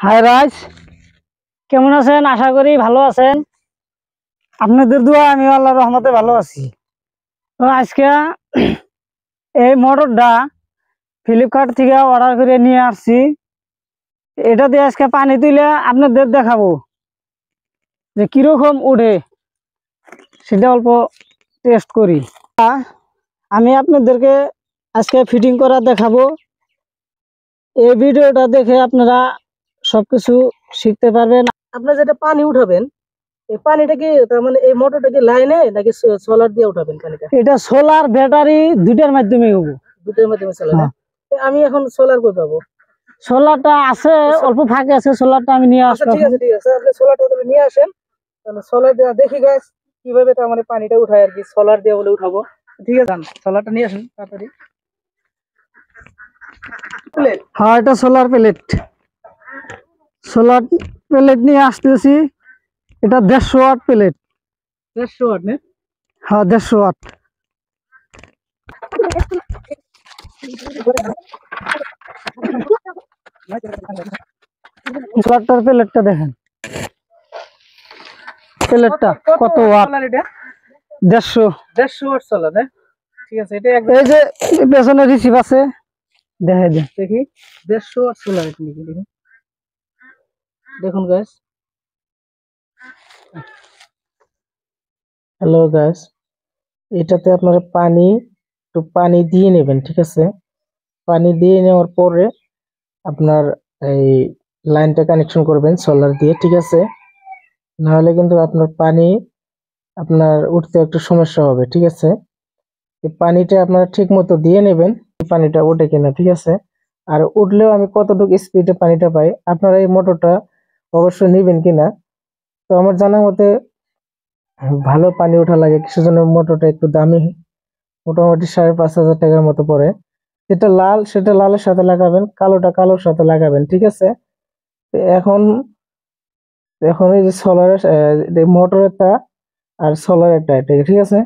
High রাজ, কেমন আছেন? আশা করি ভালো আছেন। আপনাদের দোয়া আমি আল্লাহর রহমতে ভালো আছি। তো আজকে এই মোটরটা ফ্লিপকার্ট থেকে অর্ডার করে নিয়ে আসছি। এটা দিয়ে আজকে পানি তুলে আপনাদের দেখাবো যে কিরকম উঠে, সেটা অল্প টেস্ট করি। আমি আপনাদেরকে আজকে ফিটিং করা দেখাবো। এই ভিডিওটা দেখে আপনারা সবকিছু শিখতে পারবেন। আপনারা যেটা পানি উঠাবেন, এই পানিটা কি তার মানে এই মোটরটা কি লাইনে নাকি সোলার দিয়ে উঠাবেন পানিটা? এটা সোলার ব্যাটারি দুইটার মাধ্যমে হবো। দুইটার মাধ্যমে চলে না? আমি এখন সোলার কই পাবো? সোলারটা আছে, অল্প ফাঁকে আছে, সোলারটা আমি নিয়ে আসবো। ঠিক আছে ঠিক আছে, আপনি সোলারটা তাহলে নিয়ে আসেন। তাহলে সোলার দিয়ে দেখি গাইস কিভাবে তার মানে পানিটা উঠায় আর কি, সোলার দিয়ে বলে উঠাবো। ঠিক আছে, সোলারটা নিয়ে আসেন তাড়াতাড়ি। হ্যাঁ, এটা সোলার প্লেট। সোলার প্লেট নিয়ে আসতেছি। এটা 150 ওয়াট প্লেট। 150 ওয়াট না? হ্যাঁ, 150 ওয়াট। সোলারটার প্লেটটা দেখেন, প্লেটটা কত ওয়াট? 150 ওয়াট সোলার না? ঠিক আছে, এটা এই যে পেছনে রিসিভ আছে, দেখাই দেন দেখি। 150 ওয়াট সোলার দেখুন গাইস। হ্যালো গাইস, এটাতে আপনারা পানি দিয়ে নেবেন। ঠিক আছে, পানি দিয়ে নেওয়ার পরে আপনার এই লাইনটা কানেকশন করবেন সোলার দিয়ে। ঠিক আছে, নাহলে কিন্তু আপনার উঠতে একটু সমস্যা হবে। ঠিক আছে, পানিটা আপনারা ঠিক মতো দিয়ে নেবেন, পানিটা ওঠে কিনা। ঠিক আছে, আর উঠলেও আমি কতটুকু স্পিডে পানিটা পাই, আপনারা এই মোটরটা অবশ্যই নেবেন কিনা। তো আমার জানা মতে ভালো পানি ওঠা লাগে, সেজন্য মোটরটা একটু দামি, মোটামুটি 5,500 টাকার মতো পড়ে। যেটা লাল সেটা লালের সাথে লাগাবেন, কালোটা কালোর সাথে লাগাবেন। ঠিক আছে, তো এখন এখন এই যে সোলারের মোটরেরটা আর সোলারেরটা, ঠিক আছে,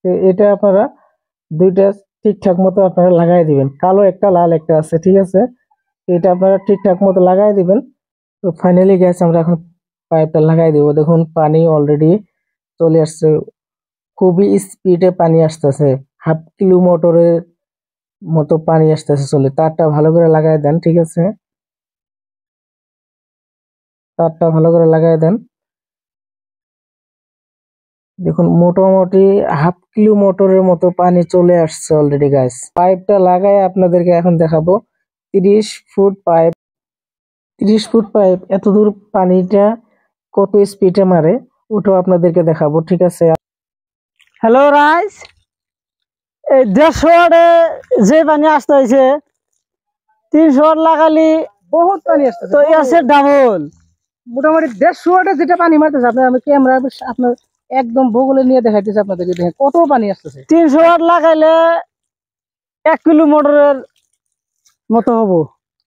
তো এটা আপনারা দুইটা ঠিকঠাক মতো আপনারা লাগাই দিবেন। কালো একটা লাল একটা আছে। ঠিক আছে, এটা আপনারা ঠিকঠাক মতো লাগাই দিবেন। তো ফাইনালি গ্যাস আমরা এখন পাইপটা লাগাই দিব। দেখুন পানি অলরেডি চলে আসছে, খুবই স্পিডে পানি আসতেছে, হাফ কিলো মোটরের মতো পানি আসতেছে চলে। তারটা ভালো করে লাগাই দেন। ঠিক আছে, তারটা ভালো করে লাগাই দেন। দেখুন মোটামুটি হাফ কিলো মোটরের মতো পানি চলে আসছে অলরেডি গাইস। পাইপটা লাগাই আপনাদেরকে এখন দেখাবো। 30 ফুট পাইপ, 30 ফুট পাইপ, এত দূর পানিটা কত স্পিডে মারে ওটাও আপনাদেরকে দেখাবো। ঠিক আছে, হ্যালো রাইস, এই 150 ওয়াটে যে পানি আসতে হয়েছে, 300 ওয়াট লাগালি বহুত পানি আসছে, তো আছে ডাবল। মোটামুটি 150 ওয়াটে যেটা পানি মারতেছে, আমি ক্যামেরা আপনার একদম বগলে নিয়ে দেখাইতেছে আপনাদেরকে, দেখেন কত পানি আসতেছে। 300 ওয়াট লাগাইলে 1 কিলো মোটরের মতো হবো।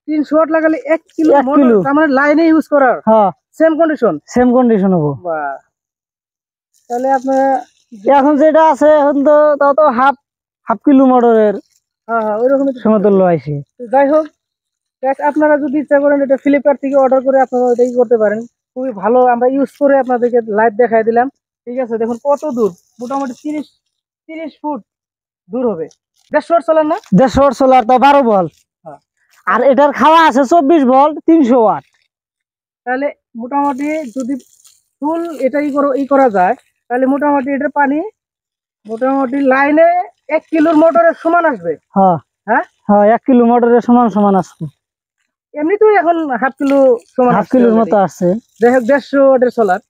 300 ওয়াট লাগালে 1 কিলো মোটর, তার মানে লাইনে ইউজ করার। হ্যাঁ, সেম কন্ডিশন হবো। বাহ, তাহলে আপনারা এখন যেটা আছে এখন তো তাও তো হাফ কিলো মোটরের। হ্যাঁ হ্যাঁ, ওইরকম সমতুল্য আইছে। যাই হোক, আপনারা যদি ইচ্ছা করেন এটা ফ্লিপকার্ট থেকে অর্ডার করে আপনারা ওইটাই করতে পারেন। খুবই ভালো, আমরা ইউজ করে আপনাদেরকে লাইভ দেখাই দিলাম। ঠিক আছে, দেখুন কত দূর, মোটামুটি 30 ফুট দূর হবে। 150 ওয়াট সোলার না? 150 ওয়াট সোলার, তো 12 ভোল্ট। আর এটার খাওয়া আছে 24 ভোল্ট, 300 ওয়াট। তাহলে মোটামুটি যদি ফুল এটা করা যায়, তাহলে মোটামুটি এটার পানি মোটামুটি লাইনে 1 কিলোর মোটরের সমান আসবে। হ্যাঁ হ্যাঁ হ্যাঁ, 1 কিলো মোটরের সমান আসবে। এমনিতেই এখন হাফ কিলোর মতো আসছে। যাই হোক, 150 ওয়াটের সোলার,